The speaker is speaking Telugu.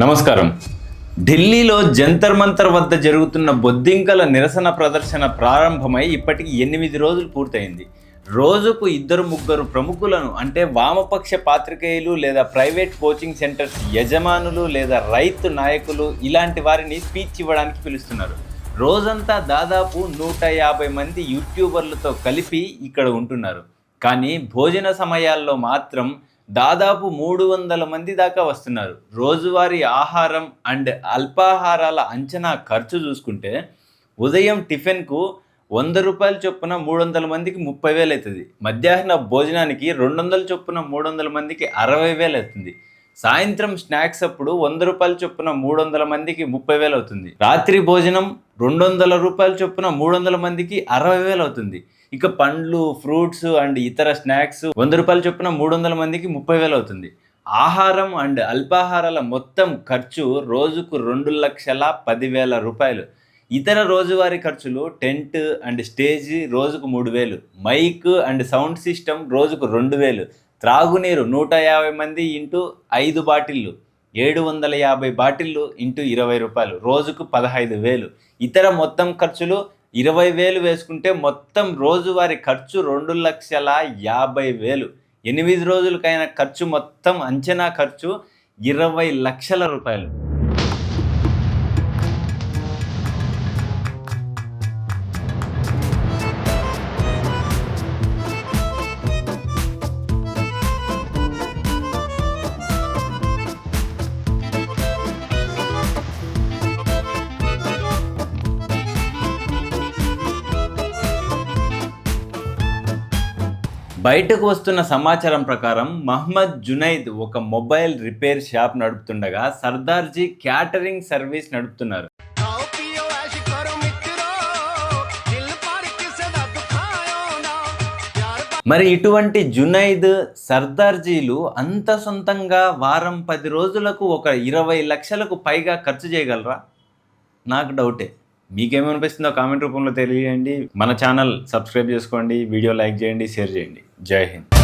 నమస్కారం. ఢిల్లీలో జంతర్ మంతర్ వద్ద జరుగుతున్న బొద్దింకల నిరసన ప్రదర్శన ప్రారంభమై ఇప్పటికి 8 రోజులు పూర్తయింది. రోజుకు 2-3 ప్రముఖులను అంటే వామపక్ష పాత్రికేయులు లేదా ప్రైవేట్ కోచింగ్ సెంటర్స్ యజమానులు లేదా రైతు నాయకులు ఇలాంటి వారిని స్పీచ్ ఇవ్వడానికి పిలుస్తున్నారు. రోజంతా దాదాపు 150 మంది యూట్యూబర్లతో కలిపి ఇక్కడ ఉంటున్నారు. కానీ భోజన సమయాల్లో మాత్రం దాదాపు 300 మంది దాకా వస్తున్నారు. రోజువారీ ఆహారం అండ్ అల్పాహారాల అంచనా ఖర్చు చూసుకుంటే ఉదయం టిఫిన్కు ₹100 చొప్పున 300 మందికి 30,000 అవుతుంది. మధ్యాహ్న భోజనానికి 200 చొప్పున 300 మందికి 60,000 అవుతుంది. సాయంత్రం స్నాక్స్ అప్పుడు ₹100 చొప్పున 300 మందికి 30,000 అవుతుంది. రాత్రి భోజనం ₹200 చొప్పున 300 మందికి 60,000 అవుతుంది. ఇక పండ్లు, ఫ్రూట్స్ అండ్ ఇతర స్నాక్స్ ₹100 చొప్పున 300 మందికి 30,000 అవుతుంది. ఆహారం అండ్ అల్పాహారాల మొత్తం ఖర్చు రోజుకు ₹2,10,000. ఇతర రోజువారీ ఖర్చులు టెంట్ అండ్ స్టేజ్ రోజుకు 3,000, మైక్ అండ్ సౌండ్ సిస్టమ్ రోజుకు 2,000, త్రాగునీరు 150 మంది ఇంటూ 5 బాటిళ్ళు 750 బాటిళ్ళు ఇంటూ ₹20 రోజుకు 15,000. ఇతర మొత్తం ఖర్చులు 20,000 వేసుకుంటే మొత్తం రోజువారీ ఖర్చు 2,50,000. 8 రోజులకైన ఖర్చు మొత్తం అంచనా ఖర్చు ₹20 లక్షల. బయటకు వస్తున్న సమాచారం ప్రకారం మహమ్మద్ జునైద్ ఒక మొబైల్ రిపేర్ షాప్ నడుపుతుండగా సర్దార్జీ క్యాటరింగ్ సర్వీస్ నడుపుతున్నారు. మరి ఇటువంటి జునైద్, సర్దార్జీలు అంత సొంతంగా వారం 10 రోజులకు ఒక 20 లక్షలకు పైగా ఖర్చు చేయగలరా? నాకు డౌటే. మీకేమనిపిస్తుందో కామెంట్ రూపంలో తెలియజేయండి. మన ఛానల్ సబ్స్క్రైబ్ చేసుకోండి, వీడియో లైక్ చేయండి, షేర్ చేయండి. జై హింద్.